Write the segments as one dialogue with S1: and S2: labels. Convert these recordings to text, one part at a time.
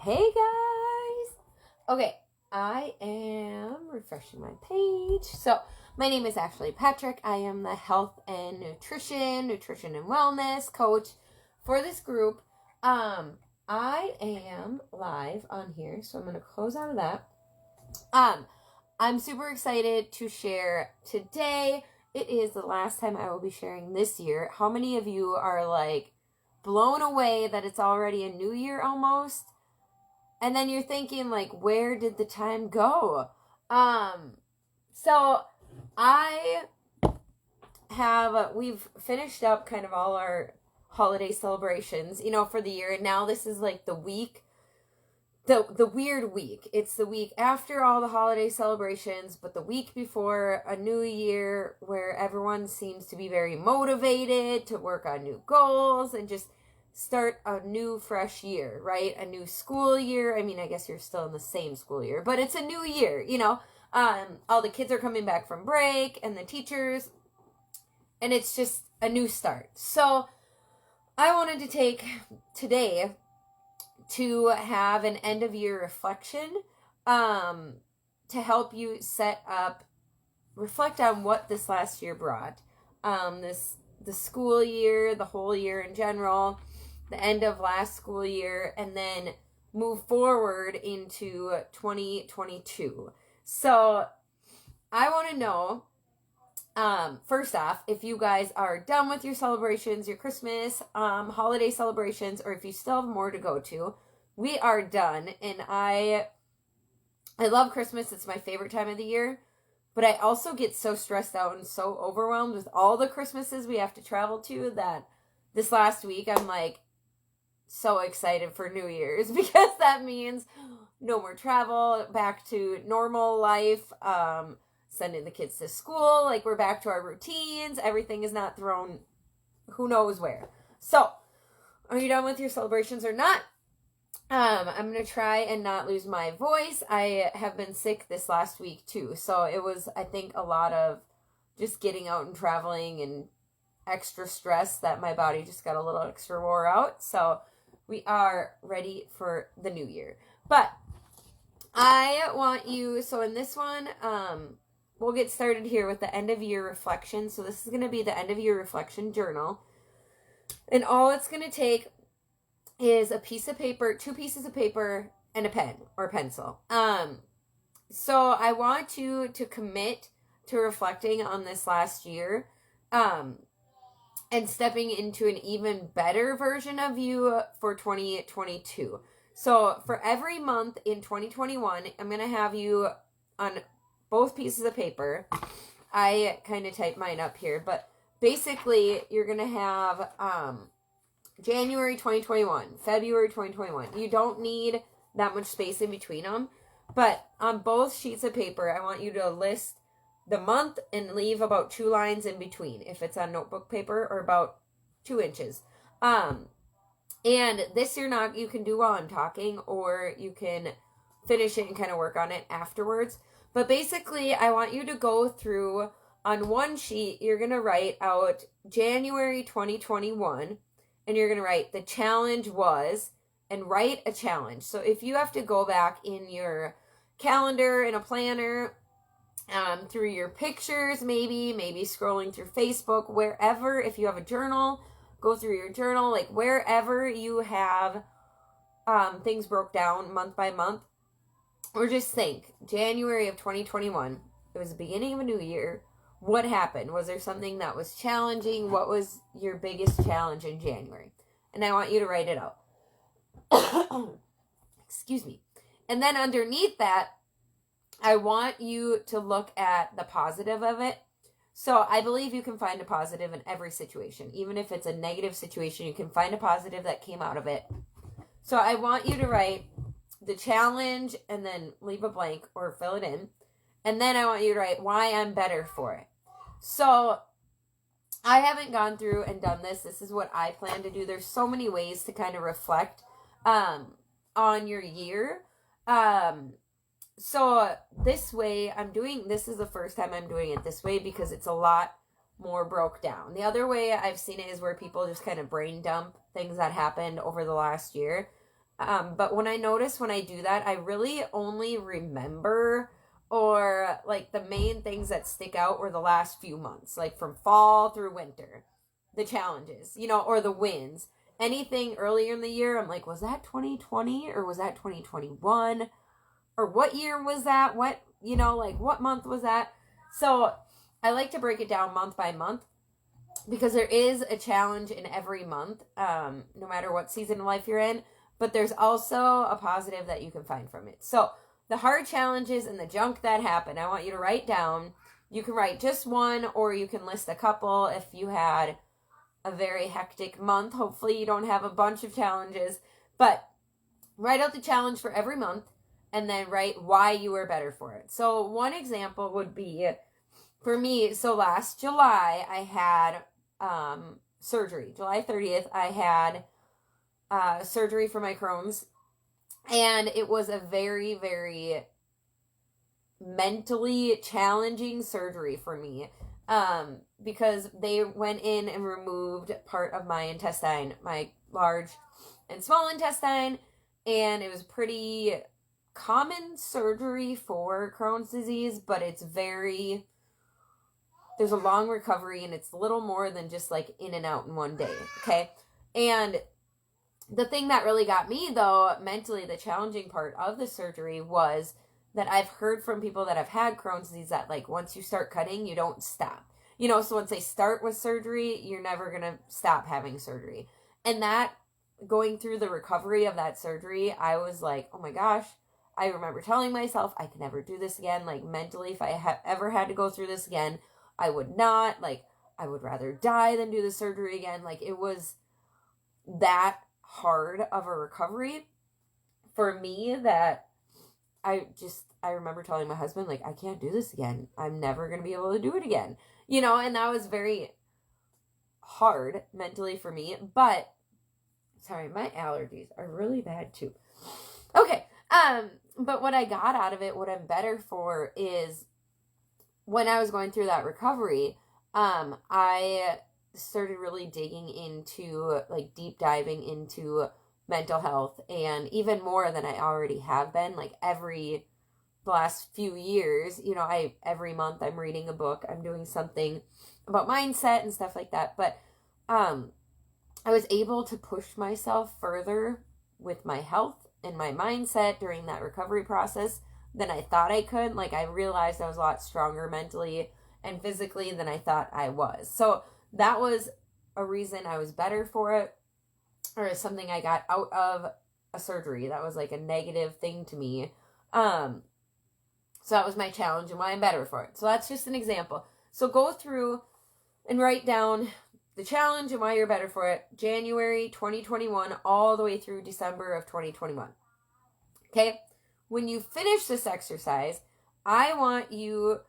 S1: Hey guys! Okay, I am refreshing my page. So, my name is Ashley Patrick. I am the health and nutrition and wellness coach for this group. I am live on here, so I'm going to close out of that. I'm super excited to share today. It is the last time I will be sharing this year. How many of you are like blown away that it's already a new year almost? And then you're thinking, like, where did the time go? So we've finished up kind of all our holiday celebrations, for the year. And now this is like the week, the weird week. It's the week after all the holiday celebrations, but the week before a new year where everyone seems to be very motivated to work on new goals and just start a new fresh year, right? A new school year. I mean, I guess you're still in the same school year, but it's a new year, all the kids are coming back from break and the teachers, and it's just a new start. So I wanted to take today to have an end of year reflection, to help you reflect on what this last year brought, the school year, the whole year in general, the end of last school year, and then move forward into 2022. So I want to know, first off, if you guys are done with your celebrations, your Christmas, holiday celebrations, or if you still have more to go to. We are done, and I love Christmas. It's my favorite time of the year, but I also get so stressed out and so overwhelmed with all the Christmases we have to travel to that this last week I'm like so excited for New Year's, because that means no more travel, back to normal life, sending the kids to school, like we're back to our routines, everything is not thrown who knows where. So, are you done with your celebrations or not? I'm going to try and not lose my voice. I have been sick this last week too, so it was, I think, a lot of just getting out and traveling and extra stress that my body just got a little extra wore out. So we are ready for the new year. But I want you, so in this one, we'll get started here with the end of year reflection. So this is going to be the end of year reflection journal. And all it's going to take is a piece of paper, 2 pieces of paper, and a pen or pencil. So I want you to commit to reflecting on this last year, and stepping into an even better version of you for 2022. So for every month in 2021, I'm going to have you on both pieces of paper. I kind of typed mine up here, but basically you're going to have January 2021, February 2021. You don't need that much space in between them, but on both sheets of paper, I want you to list the month and leave about 2 lines in between, if it's on notebook paper, or about 2 inches. And this you can do while I'm talking, or you can finish it and kind of work on it afterwards. But basically, I want you to go through, on one sheet, you're going to write out January 2021, and you're going to write the challenge was, and write a challenge. So if you have to go back in your calendar, in a planner, through your pictures, maybe scrolling through Facebook, wherever, if you have a journal, go through your journal, like wherever you have things broke down month by month, or just think, January of 2021, it was the beginning of a new year. What happened? Was there something that was challenging? What was your biggest challenge in January? And I want you to write it out. Excuse me. And then underneath that, I want you to look at the positive of it. So I believe you can find a positive in every situation. Even if it's a negative situation, you can find a positive that came out of it. So I want you to write the challenge and then leave a blank or fill it in. And then I want you to write why I'm better for it. So I haven't gone through and done this. This is what I plan to do. There's so many ways to kind of reflect on your year. So this way this is the first time I'm doing it this way, because it's a lot more broke down. The other way I've seen it is where people just kind of brain dump things that happened over the last year. But when I notice when I do that, I really only remember, or like the main things that stick out were the last few months, like from fall through winter, the challenges, or the wins. Anything earlier in the year, I'm like, was that 2020 or was that 2021? Or what year was that? What, like what month was that? So I like to break it down month by month, because there is a challenge in every month, no matter what season of life you're in, but there's also a positive that you can find from it. So the hard challenges and the junk that happened, I want you to write down. You can write just one, or you can list a couple if you had a very hectic month. Hopefully you don't have a bunch of challenges, but write out the challenge for every month and then write why you were better for it. So one example would be, for me, so last July I had surgery. July 30th I had surgery for my Crohn's, and it was a very, very mentally challenging surgery for me, because they went in and removed part of my intestine, my large and small intestine, and it was pretty common surgery for Crohn's disease, but there's a long recovery, and it's a little more than just like in and out in one day, okay? And the thing that really got me, though, mentally, the challenging part of the surgery was that I've heard from people that have had Crohn's disease that, like, once you start cutting, you don't stop. So once they start with surgery, you're never going to stop having surgery. And that, going through the recovery of that surgery, I was like, oh my gosh, I remember telling myself I could never do this again. Like, mentally, if I ever had to go through this again, I would not. Like, I would rather die than do the surgery again. Like, it was that hard of a recovery for me that I remember telling my husband, like, I can't do this again. I'm never going to be able to do it again. And that was very hard mentally for me. But, sorry, my allergies are really bad too. Okay. But what I got out of it, what I'm better for, is when I was going through that recovery, I started really digging into, like, deep diving into mental health, and even more than I already have been. Like, the last few years, every month I'm reading a book, I'm doing something about mindset and stuff like that. But I was able to push myself further with my health and my mindset during that recovery process than I thought I could. Like, I realized I was a lot stronger mentally and physically than I thought I was. So that was a reason I was better for it, or something I got out of a surgery. That was like a negative thing to me. So that was my challenge and why I'm better for it. So that's just an example. So go through and write down the challenge and why you're better for it. January 2021 all the way through December of 2021. Okay? When you finish this exercise, I want you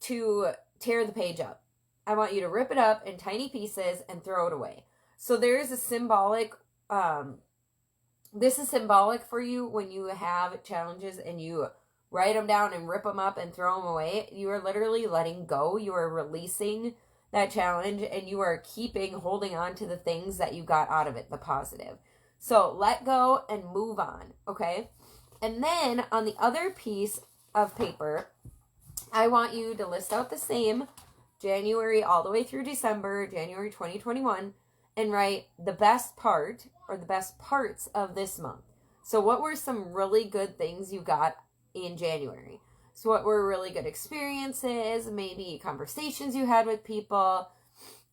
S1: to tear the page up. I want you to rip it up in tiny pieces and throw it away. So there's a symbolic, this is symbolic for you when you have challenges and you write them down and rip them up and throw them away. You are literally letting go. You are releasing that challenge, and you are holding on to the things that you got out of it, the positive. So let go and move on, okay? And then on the other piece of paper, I want you to list out the same January all the way through December, January 2021, and write the best part or the best parts of this month. So what were some really good things you got in January? So what were really good experiences, maybe conversations you had with people,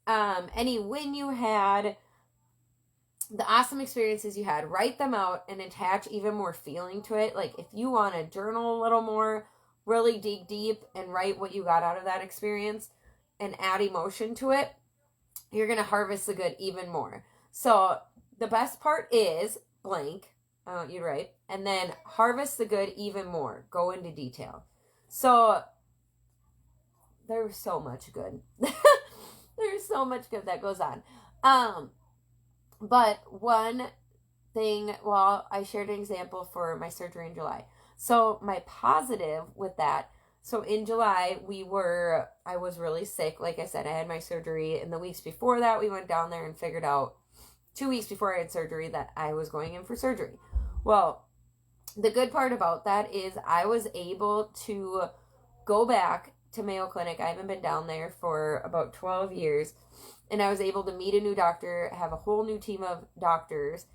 S1: any win you had, the awesome experiences you had. Write them out and attach even more feeling to it. Like, if you want to journal a little more, really dig deep and write what you got out of that experience and add emotion to it, you're going to harvest the good even more. So the best part is blank. I want you to write. And then harvest the good even more. Go into detail. So there's so much good. There's so much good that goes on. But one thing, I shared an example for my surgery in July. So my positive with that, so in July, I was really sick. Like I said, I had my surgery. In the weeks before that, we went down there and figured out 2 weeks before I had surgery that I was going in for surgery. Well, the good part about that is I was able to go back to Mayo Clinic. I haven't been down there for about 12 years. And I was able to meet a new doctor, have a whole new team of doctors.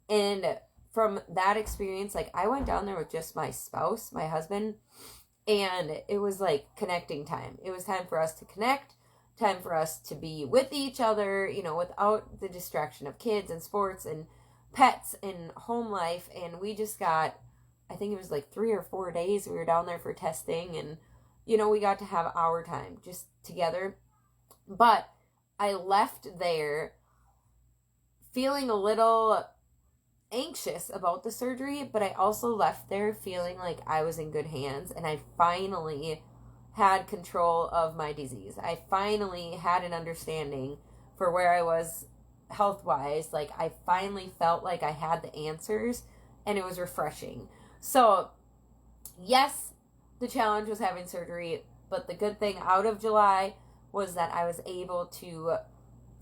S1: And from that experience, like, I went down there with just my spouse, my husband, and it was like connecting time. It was time for us to connect, time for us to be with each other, you know, without the distraction of kids and sports and pets and home life. And we just got, I think it was like 3 or 4 days we were down there for testing, and, you know, we got to have our time just together. But I left there feeling a little anxious about the surgery, but I also left there feeling like I was in good hands, and I finally had control of my disease. I finally had an understanding for where I was health-wise. Like, I finally felt like I had the answers, and it was refreshing. So, yes, the challenge was having surgery, but the good thing out of July was that I was able to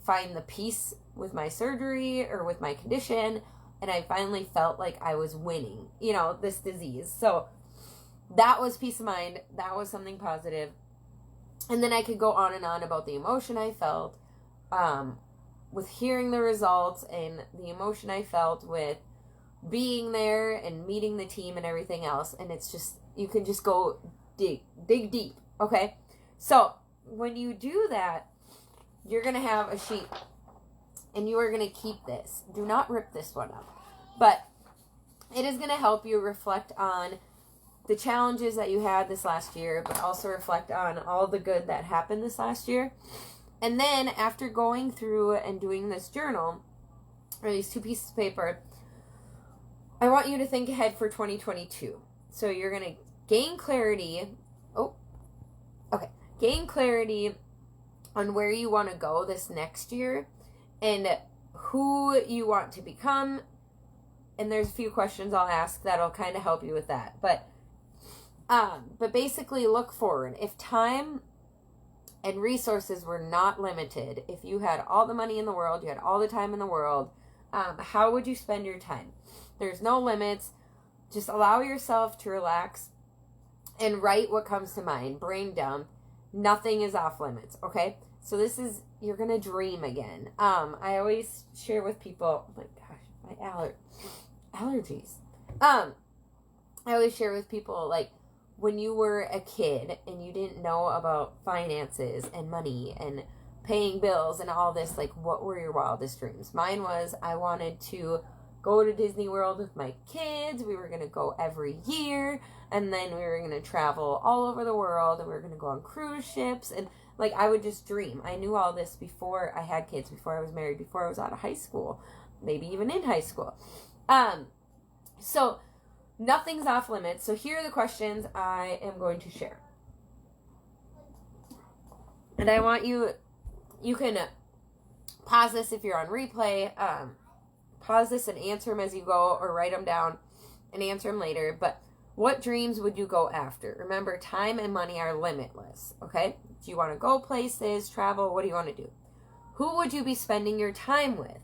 S1: find the peace with my surgery or with my condition, and I finally felt like I was winning, you know, this disease. So that was peace of mind. That was something positive. And then I could go on and on about the emotion I felt with hearing the results, and the emotion I felt with being there and meeting the team and everything else. And it's just, you can just go dig deep, okay? So when you do that, you're going to have a sheet, and you are going to keep this. Do not rip this one up. But it is going to help you reflect on the challenges that you had this last year, but also reflect on all the good that happened this last year. And then after going through and doing this journal, or these 2 pieces of paper, I want you to think ahead for 2022. So you're going to gain clarity. Gain clarity on where you want to go this next year and who you want to become. And there's a few questions I'll ask that'll kind of help you with that. But basically look forward. If time and resources were not limited, if you had all the money in the world, you had all the time in the world, how would you spend your time? There's no limits. Just allow yourself to relax and write what comes to mind. Brain dump. Nothing is off limits, okay? So this is, you're going to dream again. I always share with people, oh my gosh, my allergies. I always share with people, like, when you were a kid and you didn't know about finances and money and paying bills and all this, like, what were your wildest dreams? Mine was, I wanted to go to Disney World with my kids. We were going to go every year, and then we were going to travel all over the world, and we were going to go on cruise ships, and, like, I would just dream. I knew all this before I had kids, before I was married, before I was out of high school, maybe even in high school. So nothing's off limits. So here are the questions I am going to share. And I want you can pause this if you're on replay, pause this and answer them as you go, or write them down and answer them later. But what dreams would you go after? Remember, time and money are limitless, okay? Do you want to go places, travel? What do you want to do? Who would you be spending your time with?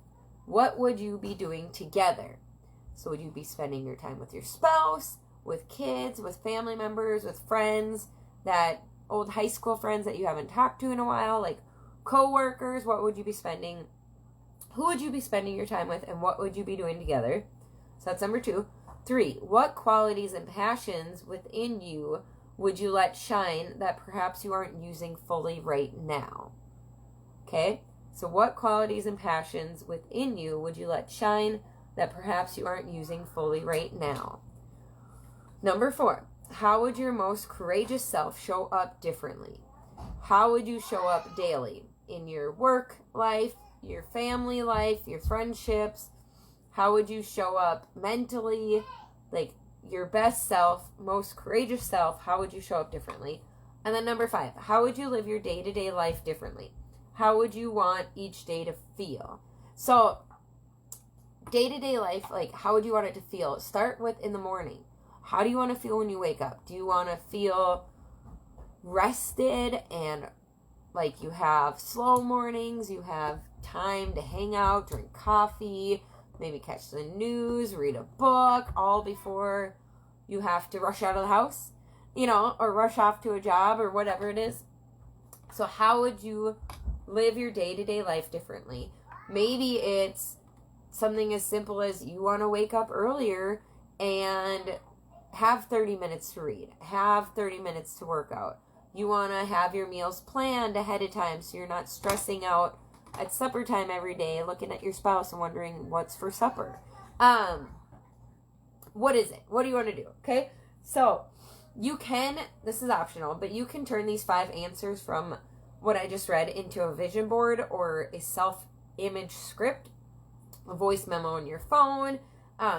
S1: What would you be doing together? So would you be spending your time with your spouse, with kids, with family members, with friends, that old high school friends that you haven't talked to in a while, like co-workers? What would you be spending? Who would you be spending your time with, and what would you be doing together? So that's number 2. 3, what qualities and passions within you would you let shine that perhaps you aren't using fully right now? Okay? So what qualities and passions within you would you let shine that perhaps you aren't using fully right now? Number 4, how would your most courageous self show up differently? How would you show up daily in your work life, your family life, your friendships? How would you show up mentally? Like, your best self, most courageous self, how would you show up differently? And then number 5, how would you live your day-to-day life differently? How would you want each day to feel? So, day-to-day life, like, how would you want it to feel? Start with in the morning. How do you want to feel when you wake up? Do you want to feel rested and like you have slow mornings, you have time to hang out, drink coffee, maybe catch the news, read a book, all before you have to rush out of the house, or rush off to a job or whatever it is. So how would you live your day-to-day life differently? Maybe it's something as simple as you want to wake up earlier and have 30 minutes to read, have 30 minutes to work out. You want to have your meals planned ahead of time so you're not stressing out at supper time every day, looking at your spouse and wondering what's for supper. What is it? What do you want to do? Okay? So you can, this is optional, but you can turn these 5 answers from what I just read into a vision board or a self-image script, a voice memo on your phone,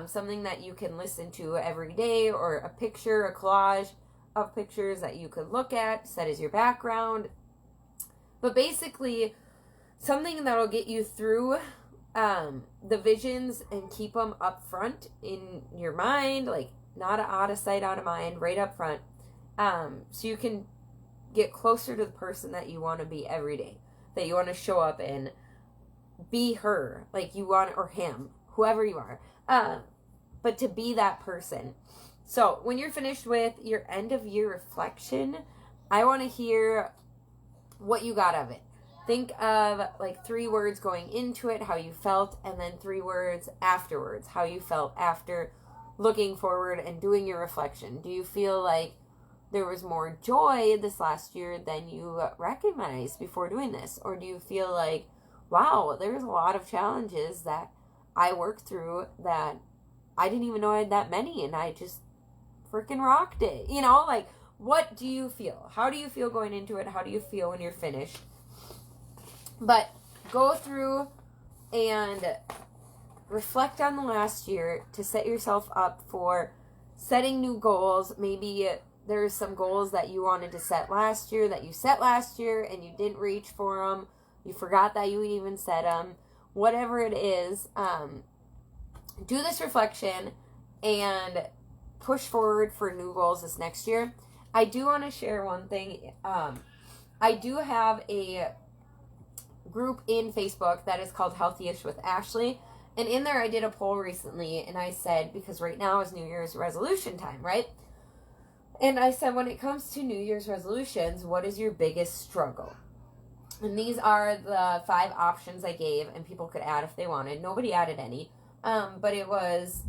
S1: something that you can listen to every day, or a picture, a collage of pictures that you could look at, set as your background. But basically, something that'll get you through the visions and keep them up front in your mind, like not out of sight, out of mind, right up front. So you can get closer to the person that you want to be every day, that you want to show up and be her, like you want, or him, whoever you are. But to be that person. So when you're finished with your end of year reflection, I want to hear what you got of it. Think of like 3 words going into it, how you felt, and then 3 words afterwards, how you felt after looking forward and doing your reflection. Do you feel like there was more joy this last year than you recognized before doing this? Or do you feel like, wow, there's a lot of challenges that I worked through that I didn't even know I had that many, and I just freaking rocked it. Like, what do you feel? How do you feel going into it? How do you feel when you're finished? But go through and reflect on the last year to set yourself up for setting new goals. Maybe there's some goals that you wanted to set last year that you set last year and you didn't reach for them. You forgot that you even set them. Whatever it is, do this reflection and push forward for new goals this next year. I do want to share one thing. I do have a group in Facebook that is called Healthy-ish with Ashley. And in there I did a poll recently, and I said, because right now is New Year's resolution time, right? And I said, when it comes to New Year's resolutions, what is your biggest struggle? And these are the 5 options I gave, and people could add if they wanted. Nobody added any. But it was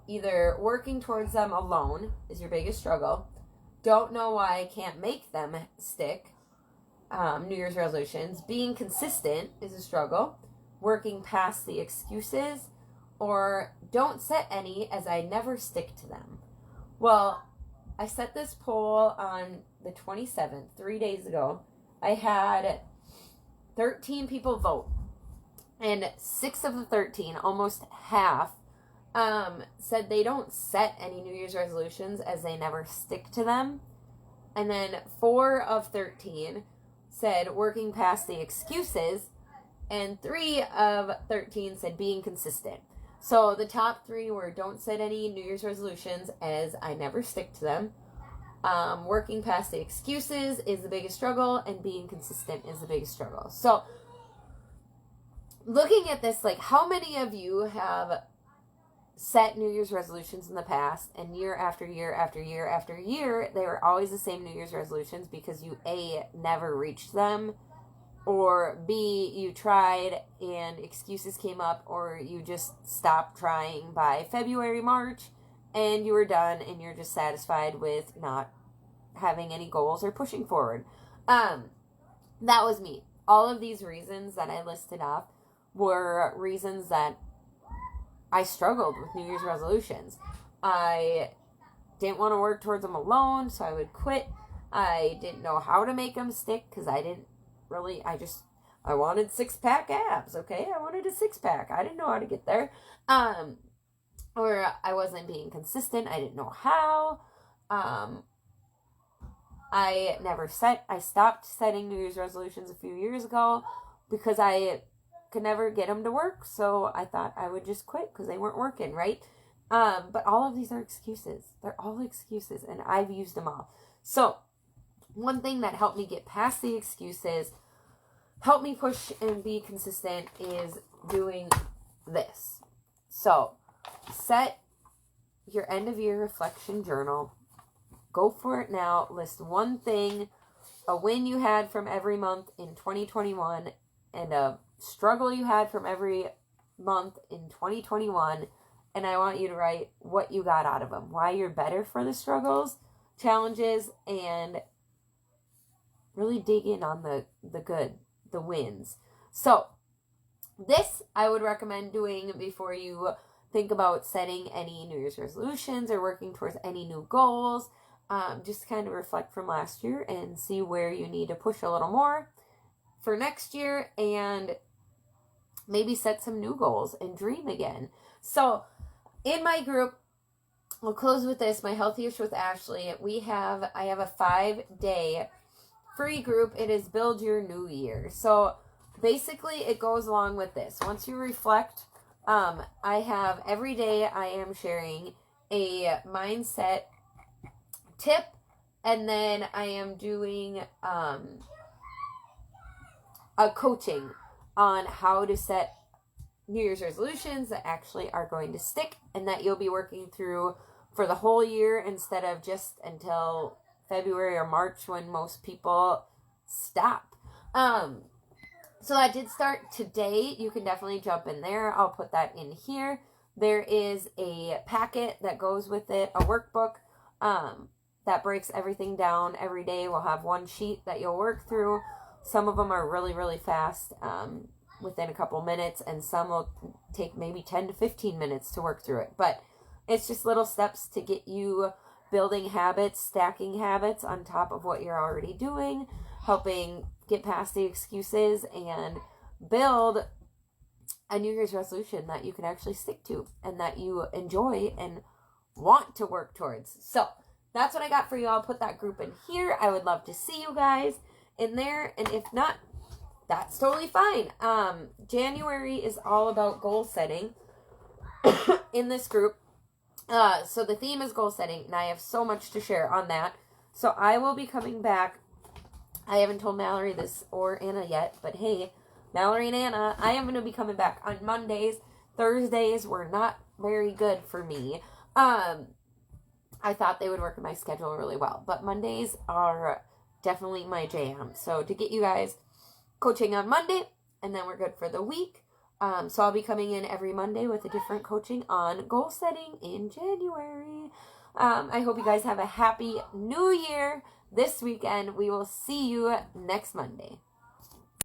S1: either working towards them alone is your biggest struggle. Don't know why I can't make them stick. New Year's resolutions. Being consistent is a struggle. Working past the excuses. Or don't set any, as I never stick to them. Well, I set this poll on the 27th, 3 days ago. I had 13 people vote. And 6 of the 13, almost half, said they don't set any New Year's resolutions as they never stick to them. And then 4 of 13 said working past the excuses. And 3 of 13 said being consistent. So the top 3 were don't set any New Year's resolutions as I never stick to them. Working past the excuses is the biggest struggle, and being consistent is the biggest struggle. So looking at this, like, how many of you have set New Year's resolutions in the past, and year after year after year after year, they were always the same New Year's resolutions because you A, never reached them, or B, you tried and excuses came up, or you just stopped trying by February, March, and you were done, and you're just satisfied with not having any goals or pushing forward. That was me. All of these reasons that I listed off were reasons that I struggled with New Year's resolutions. I didn't want to work towards them alone, so I would quit. I didn't know how to make them stick because I wanted 6-pack abs, okay? I wanted a 6-pack. I didn't know how to get there. Or I wasn't being consistent. I didn't know how. I stopped setting New Year's resolutions a few years ago because I could never get them to work, so I thought I would just quit because they weren't working, right? But all of these are excuses. They're all excuses, and I've used them all. So one thing that helped me get past the excuses, help me push and be consistent, is doing this. So set your end of year reflection journal. Go for it now. List one thing, a win you had from every month in 2021 and a struggle you had from every month in 2021. And I want you to write what you got out of them, why you're better for the struggles, challenges, and really dig in on the good, the wins. So this I would recommend doing before you think about setting any New Year's resolutions or working towards any new goals. Just kind of reflect from last year and see where you need to push a little more for next year, and maybe set some new goals and dream again. So in my group, we'll close with this, my Healthiest with Ashley, I have a 5-day free group. It is Build Your New Year. So basically it goes along with this. Once you reflect, I have every day I am sharing a mindset tip, and then I am doing a coaching on how to set New Year's resolutions that actually are going to stick and that you'll be working through for the whole year instead of just until February or March when most people stop. So that did start today. You can definitely jump in there. I'll put that in here. There is a packet that goes with it, a workbook that breaks everything down. Every day we'll have one sheet that you'll work through. Some of them are really, really fast, within a couple minutes, and some will take maybe 10 to 15 minutes to work through it. But it's just little steps to get you building habits, stacking habits on top of what you're already doing, helping get past the excuses and build a New Year's resolution that you can actually stick to and that you enjoy and want to work towards. So that's what I got for you. I'll put that group in here. I would love to see you guys in there, and if not, that's totally fine. January is all about goal setting in this group. So the theme is goal setting, and I have so much to share on that. So I will be coming back. I haven't told Mallory this or Anna yet, but hey, Mallory and Anna, I am going to be coming back on Mondays. Thursdays were not very good for me. I thought they would work in my schedule really well, but Mondays are definitely my jam. So to get you guys coaching on Monday, and then we're good for the week. So I'll be coming in every Monday with a different coaching on goal setting in January. I hope you guys have a happy new year this weekend. We will see you next Monday.